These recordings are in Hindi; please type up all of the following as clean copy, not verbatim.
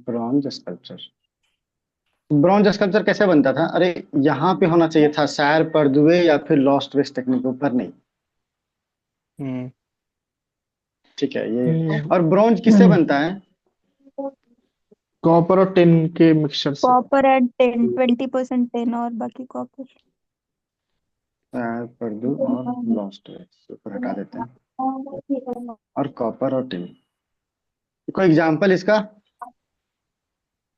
Bronze sculpture. ब्रॉन्ज स्कल्पचर कैसे बनता था? अरे, यहाँ पे होना चाहिए था शायर पर्दुए या फिर लॉस्ट वेस्ट टेक्निक, ऊपर नहीं। हम्म। ठीक है ये। हम्म, और ब्रॉन्ज किससे बनता है? कॉपर और टिन के मिक्सचर से। कॉपर एंड टेन, 20% टेन और बाकी कॉपर। शायर पर्दू और लॉस्ट वेस्ट ऊपर हटा देते हैं। और कॉपर और टिन। कोई एग्जाम्पल इसका?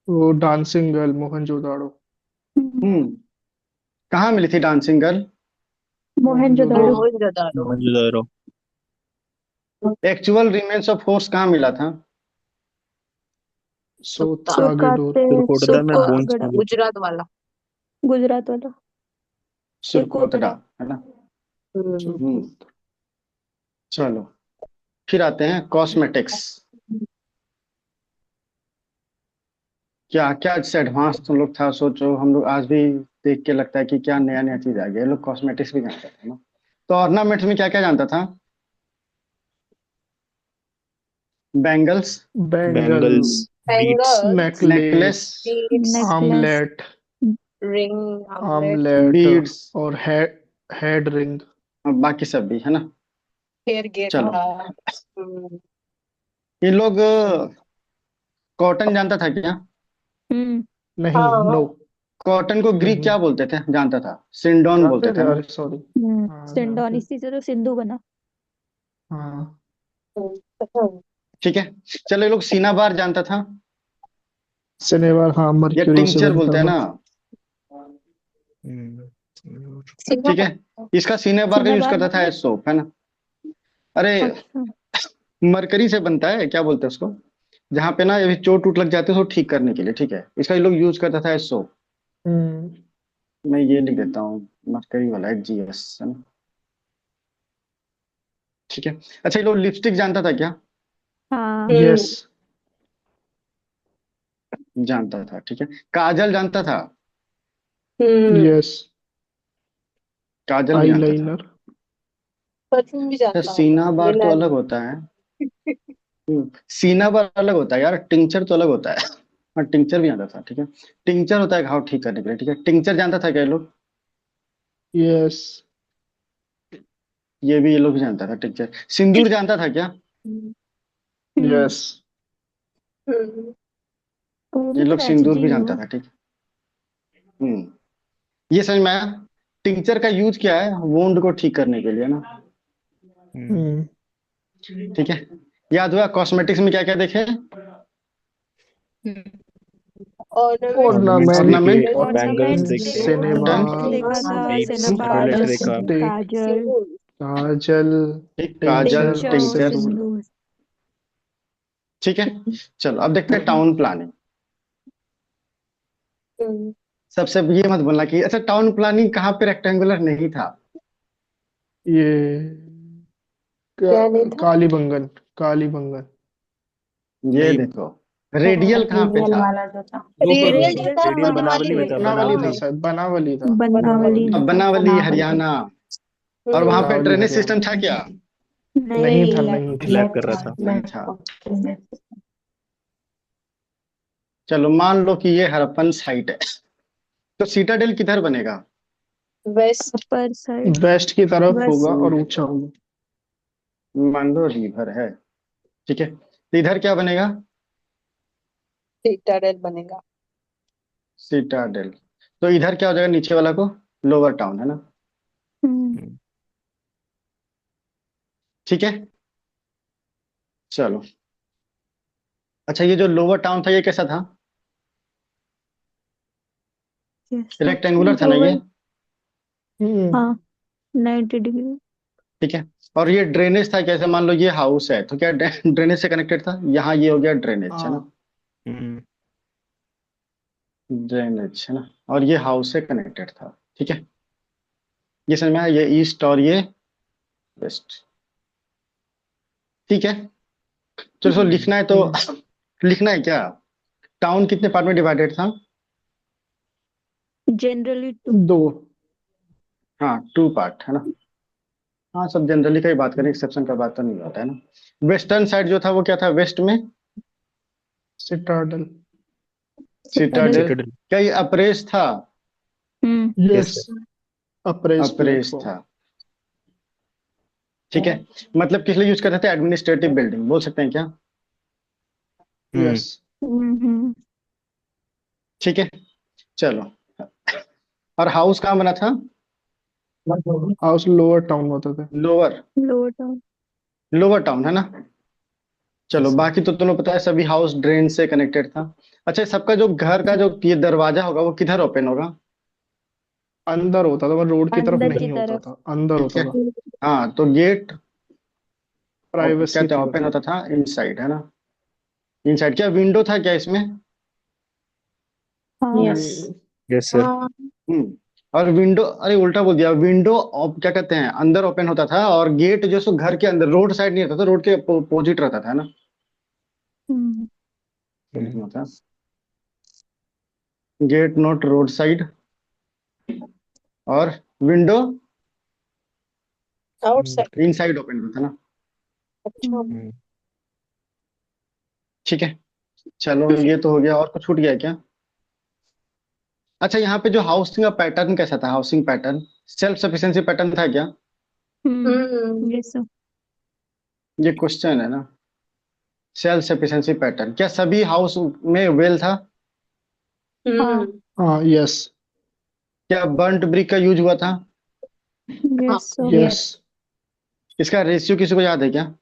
वो डांसिंग गर्ल मोहनजोदाड़ो। हम्म। कहाँ मिली थी dancing girl? Mohenjodaro. Mohenjodaro. Mohenjodaro. Mohenjodaro. Actual remains of force कहाँ मिला था? सुक्का। सोत्सागेडोर। सुरकाते। तुर्कोटदा में बोन्स सुरकोगड़ा। मिले थे। गुजरात वाला। गुजरात वाला। सुरकोतडा, सुरकोतड़ा। है ना? हम्म। हम्म। चलो, फिर आते हैं कॉस्मेटिक्स। क्या क्या एडवांस तुम लोग था, सोचो हम लोग आज भी देख के लगता है कि क्या नया नया चीज आ गया। ये लोग कॉस्मेटिक्स भी जानते थे ना। तो ऑर्नामेंट्स में क्या क्या जानता था? Bangles, bangle. Bangles. Beads. Bangles. Necklace, necklace. Beads. Necklace. Amulet. Ring amulet. Amulet. Beads, और हेड हेड रिंग। और बाकी सब भी, है ना? हेयर चलो, गेटा। हम्म। ये लोग कॉटन जानता था क्या? हम्म। नहीं, हाँ। नो। कॉटन को ग्रीक नहीं क्या बोलते थे? जानता था, सिंडोन बोलते जानते थे, थे ना? अरे सॉरी। हाँ सिंडोन, जानते। इसी से तो सिंधु बना। हाँ। हम्म। ठीक है। चलो, ये लोग सीना बार जानता था? शनिवार, हाँ, या मर्क्यूरी से टिंचर बनता बोलते हैं था। ना? हम्म। ठीक है। सिंगापुर। इसका सीने बार का यूज सिनाबार करता था मतलब। एसोप, है ना? अरे, अच्छा। मरकरी से बनता है, क्या बोलते हैं उसको, जहाँ पे ना ये चोट टूट लग जाती है उसको ठीक करने के लिए। ठीक है, इसका ये लोग यूज करता था एसोप। हम्म। मैं ये लिख देता हूँ, मरकरी वाला GS, है ना? ठीक है। अच्छा, ये लोग लिपस्टिक जानता था क्या? हाँ। यस। हम्म। जानता था, ठीक है। काजल जानता था? हम्म। यस। काजल भी जानता था। आईलाइनर। परफ्यूम भी अच्छा, जानता होगा, सीना बार तो मिलन। अलग होता है। सीना बार अलग होता है यार, टिंचर तो अलग होता है। और टिंचर भी जानता था, ठीक है। टिंचर होता है घाव ठीक करने के लिए, ठीक है। टिंचर जानता था क्या ये लोग? यस। ये लोग भी जानता था टिंचर। सिंदूर जानता था क्या? हम्म। यस। हम्म। वो ये भी तो लोग सिंदूर नेचुरली भी जानता हुआ। था, ठीक है। ये समझ में आया। टिंचर का यूज क्या है? वुंड को ठीक करने के लिए ना। हम्म। हम्म। ठीक है। याद हुआ कॉस्मेटिक्स में क्या क्या देखे? Ornaments ornaments ornament. देखे। ऑर्नामेंट, बैंगल्स ऑर्नामेंट्स देखे। देखा था, कॉटन, लिपस्टिक सिनेबार। देखा था, बीट्स। सिनाबार, नेकलेस देखा। लिपस्टिक। काजल, सिंदूर। काजल। ठीक, काजल, टिंचर और टिंचर, टिंचर। सिंदूर। सिंदूर। ठीक है। चलो, अब देखते हैं टाउन प्लानिंग। हम्म। सबसे ये मत बोलना कि अच्छा टाउन प्लानिंग कहाँ पे रेक्टेंगुलर नहीं था। ये क्या नहीं था? कालीबंगन। कालीबंगन। ये नहीं। देखो, रेडियल कहाँ पे रेडियल था? वाला जो था। वो रेडियल जो रेडियल था तो रेडियल बनावली बनावली में में था, था ना। बनावली था, बनावली। शायद बनावली था। बनावली में था। बनावली बनावली। हरियाणा। और वहां पे हम्म। बनावली ड्रेनेज सिस्टम हरियाणा। था क्या? नहीं नहीं। था, फ्लैट। नहीं था। फ्लैट फ्लैट कर रहा था, था। नहीं फ्लैट था। था। चलो, मान लो कि ये हड़प्पन साइट है, तो सीटाडेल किधर बनेगा? वेस्ट। Upper side. वेस्ट की तरफ बस। होगा और हम्म, ऊंचा होगा। मान लो रिवर है, ठीक है, तो इधर क्या बनेगा? सिटाडेल बनेगा। सीटाडेल। तो इधर क्या हो जाएगा नीचे वाला को? लोअर टाउन, है ना? हम्म। हम्म। ठीक है। चलो, अच्छा, ये जो लोअर टाउन था ये कैसा था? कैसा था? रेक्टेंगुलर था ना ये? लोअर। हम्म। हाँ, 90 डिग्री। ठीक है। और ये ड्रेनेज था कैसे? मान लो ये हाउस है, तो क्या ड्रेनेज से कनेक्टेड था? यहाँ ये हो गया ड्रेनेज, है ना? हाँ। हम्म। ड्रेनेज, है ना? और ये हाउस से कनेक्टेड था, ठीक है। ये समझ में आया, ये ईस्ट और ये वेस्ट। ठीक है। चलो, इसको लिखना है तो हम्म। लिखना है क्या? टाउन कितने पार्ट में डिवाइडेड था? Generally two. दो। हाँ, 2 पार्ट, है ना? हाँ, सब जनरली का ही बात करें, एक्सेप्शन का बात तो नहीं होता है ना। वेस्टर्न साइड जो था वो क्या था वेस्ट में? सिटाडल। सिटाडेल। सिटाडेल। क्या ये अप्रेस था? हम्म यस यस अप्रेस अप्रेस प्लेटफॉर्म। था। ठीक है। मतलब किस लिए यूज करते थे? एडमिनिस्ट्रेटिव बिल्डिंग बोल सकते हैं क्या? हम्म यस हम्म ठीक है, चलो। और हाउस कहाँ बना था? हाउस लोअर टाउन होते थे। Lower. Lower town. Lower town है ना। चलो, यस बाकी तो तुम्हें पता है सभी हाउस ड्रेन से कनेक्टेड था। अच्छा, सबका जो घर का जो ये दरवाजा होगा वो किधर ओपन होगा? अंदर होता था, पर रोड की तरफ अंदर की नहीं होता तरफ। था, अंदर ठीक होता है। था। हाँ, तो गेट प्राइवेसी कहते हैं थी ओपन मतलब। होता था इनसाइड, है ना। इनसाइड क्या विंडो था क्या इसमें? हाँ। यस। Yes sir. हाँ। हम्म। और विंडो, अरे उल्टा बोल दिया, विंडो क्या कहते हैं, अंदर ओपन होता था, और गेट जो सो घर के अंदर, रोड साइड नहीं रहता था, रोड के अपोजिट रहता था, है ना। हम्म ये लिखना था, गेट नॉट रोड साइड, और विंडो आउटसाइड। इनसाइड ओपन होता था ना। अच्छा। ठीक है, चलो ये तो हो गया, और कुछ छूट गया है क्या? अच्छा, यहाँ पे जो हाउसिंग का पैटर्न कैसा था? Housing pattern self sufficiency pattern था क्या? Yes sir. ये क्वेश्चन है ना। सेल्फ सफिशिएंसी पैटर्न क्या सभी हाउस में वेल था? हाँ। हाँ यस। क्या बर्न्ट ब्रिक का यूज हुआ था? हाँ। Yes sir. यस। इसका रेशियो किसी को याद है क्या?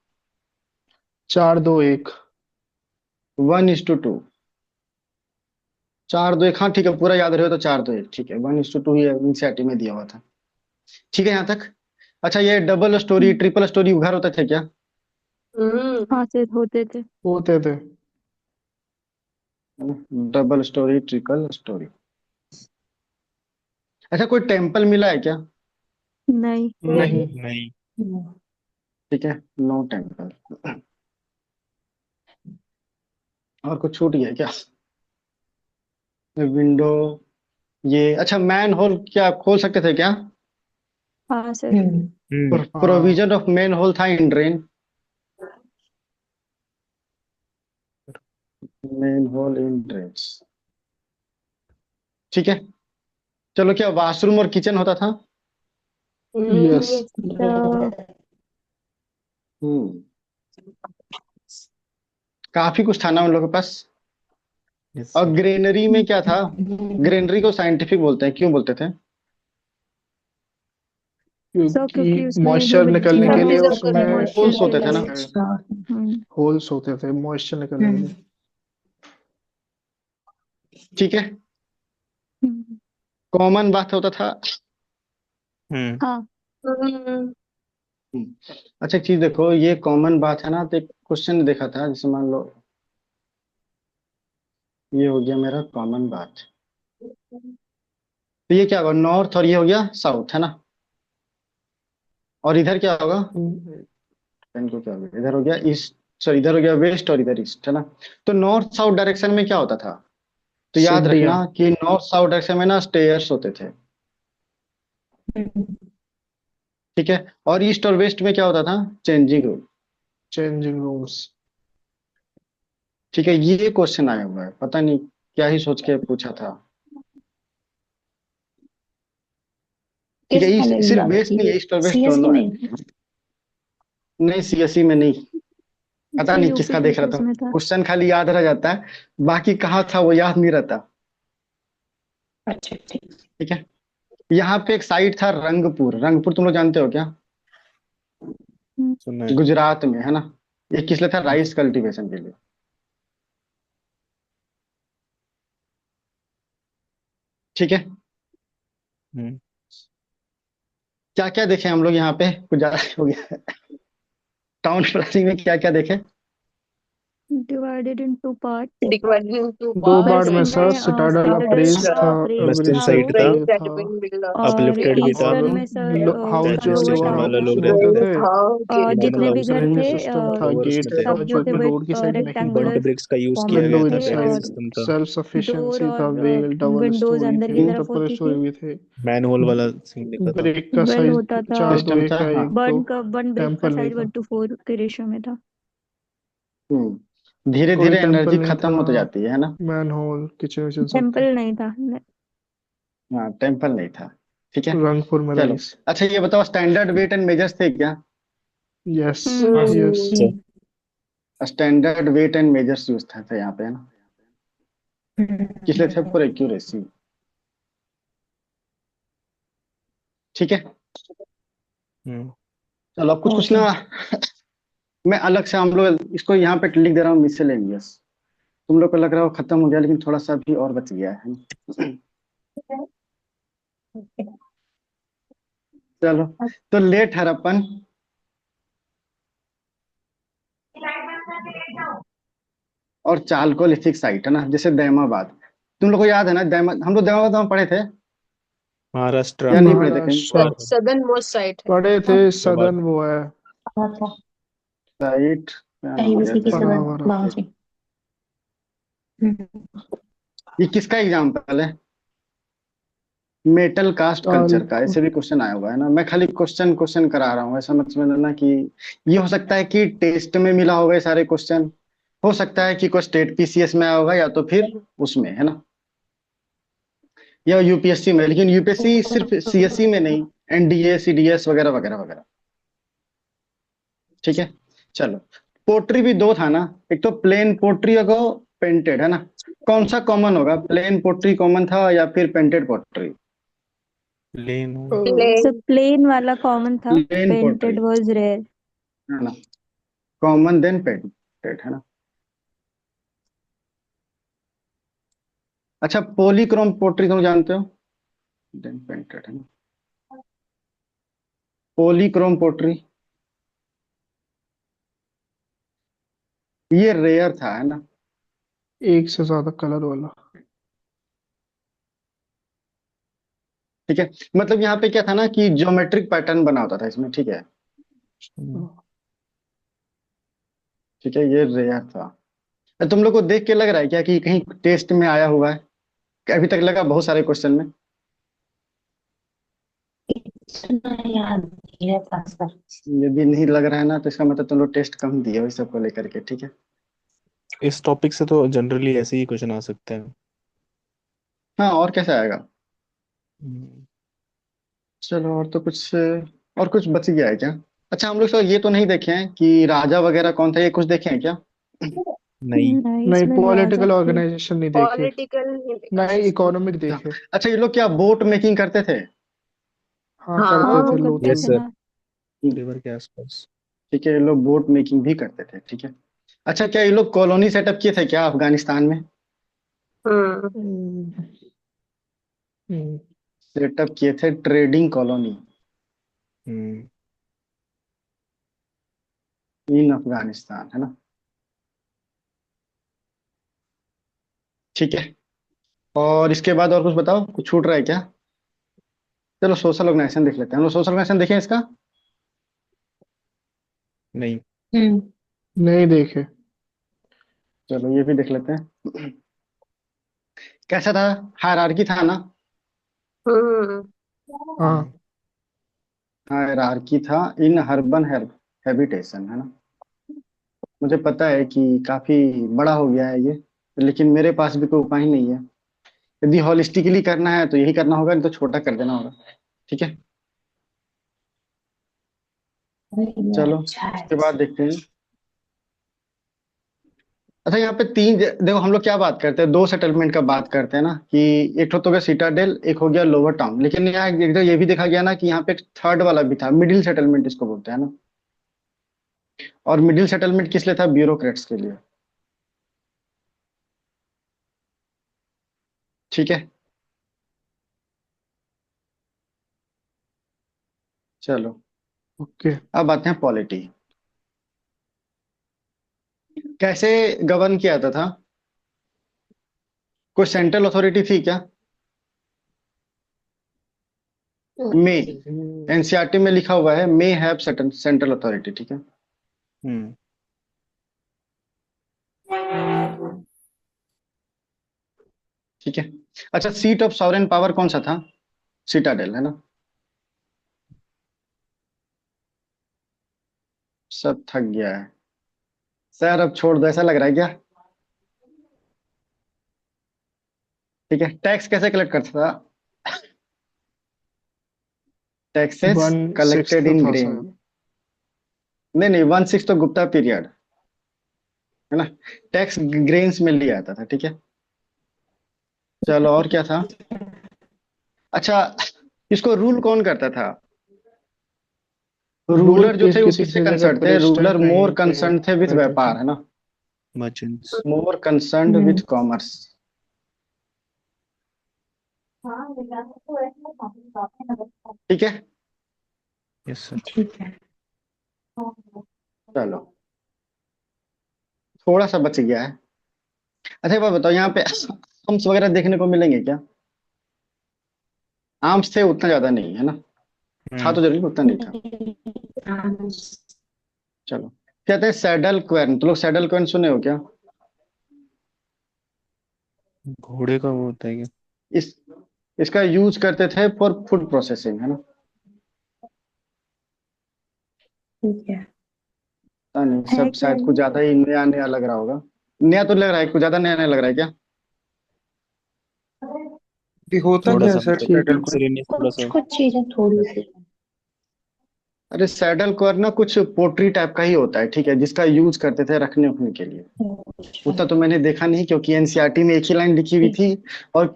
4-2-1। 1:2। 4:2:1, हाँ ठीक है, पूरा याद रहे तो 4:2:1, ठीक है, 1:2 ही एनसीईआरटी में दिया हुआ था। ठीक है यहाँ तक। अच्छा, ये डबल स्टोरी ट्रिपल स्टोरी घर होते थे क्या? हाँ सर होते थे। होते थे। Double storey triple storey. अच्छा, कोई टेम्पल मिला है क्या? नहीं। नहीं। नहीं। ठीक है, नो टेम्पल। और कुछ छूट गया क्या? विंडो, ये अच्छा, मैन होल क्या खोल सकते थे क्या? हाँ सर। हाँ प्रोविजन ऑफ मैन होल था in drain. Manhole in drains. ठीक है, चलो, क्या वॉशरूम और किचन होता था? यस। तो हम्म। काफी कुछ था ना उन लोगों के पास। यस और सर। ग्रेनरी में क्या था? ग्रेनरी को साइंटिफिक बोलते हैं, क्यों बोलते थे? सर क्योंकि क्योंकि उसमें मॉइस्चर निकलने ह्यूमिडिटी के लिए प्रिजर्व उसमें करने में। होल्स होते थे ना। हम्म होल्स होते थे मॉइस्चर निकलने के लिए। ठीक है, हम्म, कॉमन बात होता था। हम्म हाँ। अच्छा, एक चीज देखो, ये कॉमन बात है ना, तो एक क्वेश्चन देखा था, जैसे मान लो ये हो गया मेरा कॉमन बात, तो ये क्या होगा, नॉर्थ, और ये हो गया साउथ, है ना। और इधर क्या होगा? इनको क्या होगा, इधर हो गया ईस्ट, सॉरी इधर हो गया वेस्ट, और इधर ईस्ट, है ना। तो नॉर्थ साउथ डायरेक्शन में क्या होता था? तो याद सीढ़ियाँ। रखना कि नॉर्थ साउथ डायरेक्शन में ना स्टेयर्स होते थे। ठीक है। और ईस्ट और वेस्ट में क्या होता था? Changing room. Changing rooms. ठीक है, ये क्वेश्चन आया हुआ है, पता नहीं क्या ही सोच के पूछा था। ठीक किस है, वाले ईस्ट की सिर्फ बात वेस्ट की? नहीं है, ईस्ट और वेस्ट सीएससी दोनों है। में। नहीं, सीएसई में नहीं। पता जी नहीं यूपी किसका देख रहा था, टीचर्स में था। क्वेश्चन खाली याद रह जाता है, बाकी कहाँ था वो याद नहीं रहता। अच्छा ठीक। ठीक है। यहाँ पे एक साइट था रंगपुर, रंगपुर तुम लोग जानते हो क्या? हम्म, सुना है। गुजरात में, है ना। ये किस लिए था? राइस कल्टीवेशन के लिए। ठीक है। हम्म क्या क्या देखे हम लोग यहाँ पे, कुछ ज्यादा ही हो गया। टाउन प्लानिंग में क्या क्या देखे? divided into parts। Divided into दो बार पार्ट्स। में वेस्टर्न सर में सिटाडेल सिटाडेल अप्रेस का था। अप्रेस वेस्टर्न था साइड वो। था। राइट दैट था। Been build up. और अपलिफ्टेड भी था। ईस्टर्न में सर हाउस उसका जो लोअर लोअर टाउन एडमिनिस्ट्रेशन वाला था। हाउस लोग रहते रहते थे। थे। था गेट मैनुअल जितने भी हाउस घर रहते ड्रेनेज थे थे। सिस्टम था, टॉवर्स गेट में थे। था सब जो जो थे कि वो रोड की साइड नहीं था। बर्न्ट रेक्टेंगुलर ब्रिक्स का यूज फॉर्म किया में गया विंडो था, थे ड्रेनेज इनसाइड। और सिस्टम था। सेल्फ डोर सफिशिएंसी था, और वेल डबल विंडोज स्टोरी अंदर थे, की तरफ ट्रिपल होती स्टोरी थी। भी थे। मैन होल वाला सीन लिखा था। ब्रेक का वेल साइज होता था। 4-2-1 सिस्टम था, का हाँ। 1-2। वन ब्रिक का टेम्पल नहीं साइज था। 1:4 के रेशियो में था। हम्म। धीरे कोई धीरे टेम्पल एनर्जी नहीं खत्म था, होती जाती है ना। मैन होल किचन विचन सब थे। टेम्पल नहीं था। हाँ, टेम्पल नहीं था। ठीक है। रंगपुर में चलो, रईस। अच्छा ये बताओ, स्टैंडर्ड वेट एंड मेजर्स थे क्या? यस। यस। अच्छा। Hmm, standard weight and measures use था यहाँ पे, है ना। किस लिए थे? For accuracy. ठीक है। हम्म चलो अब कुछ कुछ ओके। ना, मैं अलग से, हम लोग इसको यहाँ पे लिख दे रहा हूँ, मिसलेनियस। तुम लोग को लग रहा हो खत्म हो गया, लेकिन थोड़ा सा भी और बच गया है। चलो, तो लेट हड़प्पन और चालकोलिथिक साइट है ना, जैसे दैमाबाद। तुम लोग को याद है ना, हम लोग दैमाबाद में पढ़े थे महाराष्ट्र या में। नहीं पढ़े थे कहीं? महाराष्ट्र सदर्न मोस्ट साइट है। पढ़े थे, हैदराबाद। सदन वो है। अच्छा। साइट क्या नाम दिया आईयूसी की था पढ़ा यार? सदर्न हमारा। वहां से। हम्म, ये किसका एग्जाम्पल है? मेटल कास्ट चाल कल्चर का। ऐसे भी क्वेश्चन आया हुआ है ना, मैं खाली क्वेश्चन क्वेश्चन करा रहा हूँ, ऐसा मत समझना कि ये हो सकता है कि टेस्ट में मिला होगा ये सारे क्वेश्चन, हो सकता है कि कोई स्टेट पीसीएस में आया होगा, या तो फिर उसमें, है ना, या यूपीएससी में। लेकिन यूपीएससी सिर्फ सीएससी में नहीं, एनडीए सीडीएस वगैरह वगैरह वगैरह। ठीक है। चलो, पोट्री भी दो था ना, एक तो प्लेन पोट्री और पेंटेड, है ना। कौन सा कॉमन होगा? प्लेन पोट्री कॉमन था या फिर पेंटेड पोट्री? लेन अ, सो प्लेन। प्लेन वाला कॉमन था। Plain pottery, painted was rare. है ना, कॉमन देन पेंटेड, है ना। अच्छा, पॉलीक्रोम पोट्री तुम जानते हो? देन पेंटेड, है ना। पॉलीक्रोम पोट्री, ये रेयर था, है ना। एक से ज्यादा कलर वाला। ठीक है। मतलब यहाँ पे क्या था ना कि ज्योमेट्रिक पैटर्न बना होता था इसमें, ठीक है। ठीक है, ये रेयर था। तुम लोग को देख के लग रहा है क्या कि कहीं टेस्ट में आया हुआ है? कि अभी तक लगा बहुत सारे क्वेश्चन में? इतना याद नहीं है खासकर। यदि नहीं लग रहा है ना, तो इसका मतलब तुम लोग टेस्ट कम दिए हो इस सबको लेकर के, ठीक है। इस टॉपिक से तो जनरली ऐसे ही क्वेश्चन आ सकते हैं। हाँ, और कैसे आएगा? हम्म, चलो, और कुछ बच गया है क्या? अच्छा, हम लोग तो ये तो नहीं देखे हैं कि राजा वगैरह कौन था, ये कुछ देखे हैं क्या? नहीं। नहीं, नहीं, इसमें राजा पॉलिटिकल थे। ऑर्गेनाइजेशन नहीं देखे। पॉलिटिकल नहीं देखा नहीं, इसमें। इकोनॉमिक अच्छा। देखे। अच्छा, ये लोग क्या बोट मेकिंग करते थे? हाँ, हाँ, करते हाँ। थे वो करते लोथल। यस थे सर। ना। रिवर के आसपास। ठीक है, ये लोग बोट मेकिंग भी करते थे, ठीक है। अच्छा, क्या ये लोग कॉलोनी सेटअप किए थे क्या अफगानिस्तान में? हम्म। हम्म, हम्म, सेटअप किए थे ट्रेडिंग कॉलोनी हम्म इन अफगानिस्तान, है ना। ठीक है। और इसके बाद और कुछ बताओ, कुछ छूट रहा है क्या? चलो, सोशल ऑर्गेनाइजेशन देख लेते हैं हम लोग। सोशल ऑर्गेनाइजेशन देखें इसका। नहीं। हम्म। नहीं देखे। चलो, ये भी देख लेते हैं। कैसा था? हायरार्की था ना। हम्म। हाँ। हायरार्की था इन अर्बन हैबिटेशन, है ना। मुझे पता है कि काफी बड़ा हो गया है ये, लेकिन मेरे पास भी कोई उपाय नहीं है। यदि हॉलिस्टिकली करना है तो यही करना होगा, नहीं तो छोटा कर देना होगा। ठीक है। अरे ये चलो, अच्छा है। उसके बाद देखते हैं। अच्छा, यहाँ पे तीन देखो, हम लोग क्या बात करते हैं, दो सेटलमेंट का बात करते हैं ना, कि एक तो हो गया सिटाडेल, एक हो गया लोअर टाउन। लेकिन यहाँ एकदम ये भी देखा गया ना कि यहाँ पे एक थर्ड वाला भी था, मिडिल सेटलमेंट इसको बोलते हैं ना। और मिडिल सेटलमेंट किस लिए था? ब्यूरोक्रेट्स के लिए। ठीक है। चलो, ओके। अब आते हैं पॉलिटी। कैसे गवर्न किया जाता था? कोई सेंट्रल अथॉरिटी थी क्या? मे, एनसीईआरटी में लिखा हुआ है, मे हैव सेंट्रल अथॉरिटी, ठीक है। हम्म ठीक है। अच्छा, सीट ऑफ सॉवरेन पावर कौन सा था? सिटाडेल, है ना। सब थक गया है। सर अब छोड़ दो, ऐसा लग रहा है क्या? ठीक है, टैक्स कैसे कलेक्ट करता था? टैक्सेस वन कलेक्टेड सिक्स इन था ग्रेन। शायद। नहीं नहीं, 1/6 तो गुप्ता पीरियड है ना। टैक्स ग्रेन्स में लिया आता था, ठीक है। चलो और क्या था? अच्छा, इसको रूल कौन करता था? रूल रूलर जो थे वो किसी किससे किसी जगह कंसर्न थे? रूलर प्रेसिडेंट मोर कहीं पे कंसर्न थे विथ रहते थे। व्यापार, है ना। Merchants. More concern hmm. With commas. ठीक है। Yes sir. ठीक है। चलो, थोड़ा सा बच गया है। अच्छा एक बात बताओ, यहाँ पे आर्म्स वगैरह देखने को मिलेंगे क्या? आर्म्स थे उतना ज्यादा नहीं, है ना। था हम्म तो जरूर, उतना नहीं था। हाँ, चलो, कहते हैं सैडल क्वेर्न, तो लोग सैडल क्वेर्न सुने हो क्या? घोड़े का वो होता है क्या? इस इसका यूज करते थे फॉर फूड प्रोसेसिंग, है ना। ठीक है। पता नहीं, है सब क्या शायद कुछ ये? ज्यादा ही नया नया लग रहा होगा। नया तो लग रहा है, कुछ ज्यादा नया नया लग रहा है क्या? भी होता थोड़ा क्या है सा सर मतलब सैडल को? मिसलेनियस थोड़ा कुछ सा। कुछ चीजें थोड़ी सी। अरे सैडल क्वेर्न ना कुछ पोट्री टाइप का ही होता है, ठीक है, जिसका यूज करते थे रखने उखने के लिए। उतना तो मैंने देखा नहीं, क्योंकि एनसीईआरटी में एक ही लाइन लिखी हुई थी। और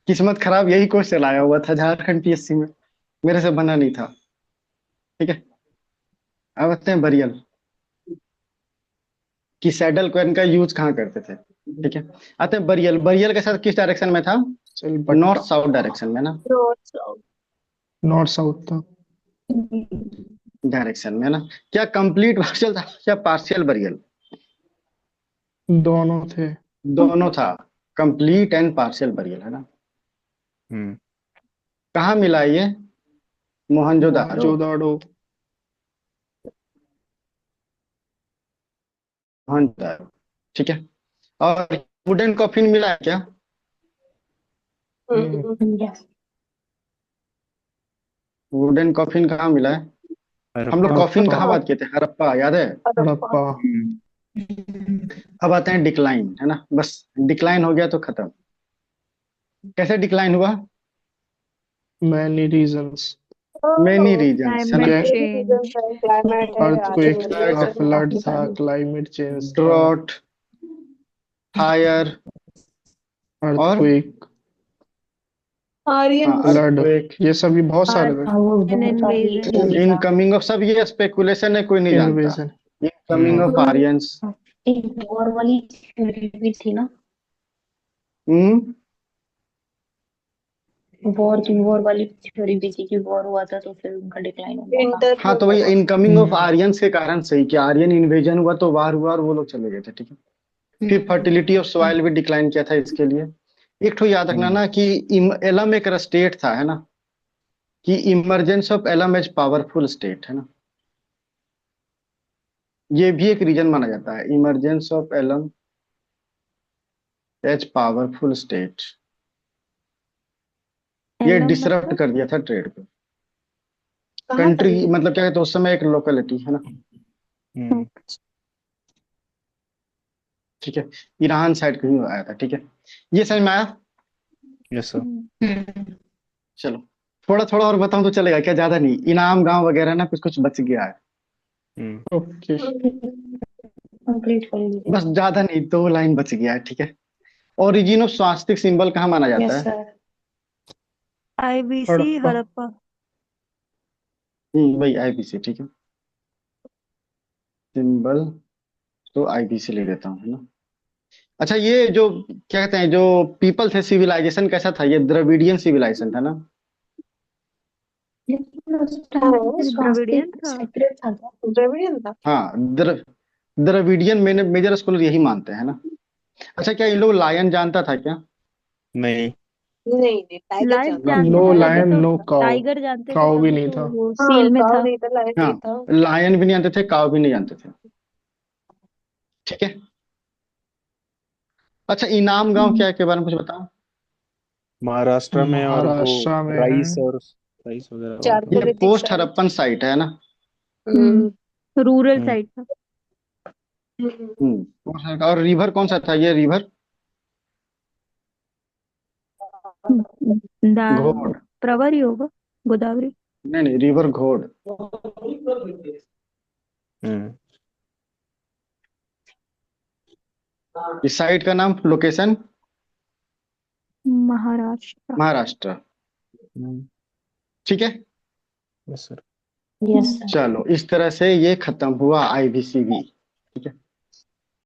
किस्मत खराब, यही क्वेश्चन आया हुआ था झारखंड पीएससी में। मेरे से बना नहीं था। ठीक है, अब आते हैं बरियल, कि सैडल क्वेर्न का यूज कहाँ करते थे। ठीक है, आते हैं बरियल। बरियल के साथ किस डायरेक्शन में था? चल नॉर्थ बट्टा। साउथ डायरेक्शन में ना। नॉर्थ साउथ था। डायरेक्शन में ना। क्या कंप्लीट पार्शियल था या पार्शियल बरियल? दोनों थे। दोनों था। कंप्लीट एंड पार्शियल बरियल, है ना। हम्म कहाँ मिला ये? मोहनजोदारो। मोहनजोदाड़ो। मोहनजोदारो, ठीक है। और वुडन कॉफिन मिला है क्या? यस। वुडन कॉफिन कहाँ मिला है? हम लोग हड़प्पा। कॉफिन हड़प्पा। कहाँ बात किए थे? हड़प्पा, याद है। हड़प्पा। हम्म अब आते हैं डिक्लाइन, है ना। बस डिक्लाइन हो गया तो खत्म। कैसे डिक्लाइन हुआ? Many reasons. मेनी रीजन्स, है ना। Climate change. क्लाइमेट है, अर्थक्वेक था, आजकल फ्लड काफी था, सारी। क्लाइमेट चेंज था। ड्रॉट, फायर, और अर्थक्वेक, हाँ, आर्यन। फ्लड, अर्थक्वेक, ये सभी बहुत सारे थे। हाँ, वो एन बहुत सारी इन्वेजन। थ्योरी था। इनकमिंग ऑफ, सब ये स्पेकुलेशन है, कोई नहीं जानता। इन्वेजन। Incoming of Aryans. एक वॉर वाली थ्योरी भी थी ना। हम्म। वॉर वाली थ्योरी भी थी कि वॉर हुआ था तो फिर उनका डिक्लाइन होगा था। हाँ तो वही इनकमिंग ऑफ हम्म। आर्यंस के कारण सही, कि आर्यन इन्वेजन हुआ तो वार हुआ और वो लोग चले गए थे, ठीक है। फिर फर्टिलिटी ऑफ सॉइल भी डिक्लाइन किया था इसके लिए। एक तो याद रखना हम्म ना कि एलम एक स्टेट था, है ना। कि emergence of Elam as powerful state, है ना। ये भी एक रीजन माना जाता है, emergence of Elam as powerful state. ये एलम डिसरप्ट मतलब? कर दिया था ट्रेड को। कहाँ पर कंट्री ये? मतलब क्या कहते हैं, उस समय एक लोकेलिटी, है ना। हम्म ठीक है, ईरान साइड कहीं आया था, ठीक है। ये समझ में आया? Yes sir. हम्म। चलो, थोड़ा थोड़ा और बताऊं तो चलेगा क्या? ज्यादा नहीं, इनाम गांव वगैरह ना कुछ कुछ बच गया है। हम्म ओके। कंप्लीट कर लीजिए। बस ज्यादा नहीं, 2 लाइन बच गया है, ठीक है। ओरिजिन ऑफ स्वास्तिक सिंबल कहाँ माना जाता यस है? सर। आईबीसी हड़प्पा। हड़प्पा। वही आईबीसी, ठीक है। सिंबल तो आईबीसी ले लेता हूँ, है ना। अच्छा, ये जो क्या कहते हैं, जो पीपल थे, सिविलाइजेशन कैसा था? ये द्रविडियन सिविलाइजेशन था ना। लेकिन उस टाइम पे द्रविडियन स्वास्तिक था। सेक्रेट था क्या? द्रविडियन था। हाँ, द्रविडियन मेजर स्कॉलर यही मानते हैं ना। अच्छा, क्या इन लोग लायन जानता था क्या? नहीं। नहीं नहीं, टाइगर लाइफ जानता था। जानते नो थे तभी लायन तो। No cow. टाइगर जानते थे काउ भी तभी नहीं तो था। वो हाँ, सील में काव था। नहीं था, लायन हाँ, नहीं था। लायन भी नहीं जानते थे, काव भी नहीं जानते थे, ठीक है। अच्छा, इनाम गांव क्या है के बारे में कुछ बताओ। महाराष्ट्र में, और वो महाराष्ट्र में है। राइस और राइस वगैरह वहाँ पे ये होता chalcolithic post site. Harappan site है ना। रूरल है। साइड था। और रिवर कौन सा था ये रिवर? घोड़। प्रवरी होगा, गोदावरी। नहीं नहीं, रिवर घोड़। हम्म इस साइट का नाम, लोकेशन? महाराष्ट्र। महाराष्ट्र। ठीक है। Yes sir. Yes sir. चलो, इस तरह से ये खत्म हुआ IVCB। ठीक है।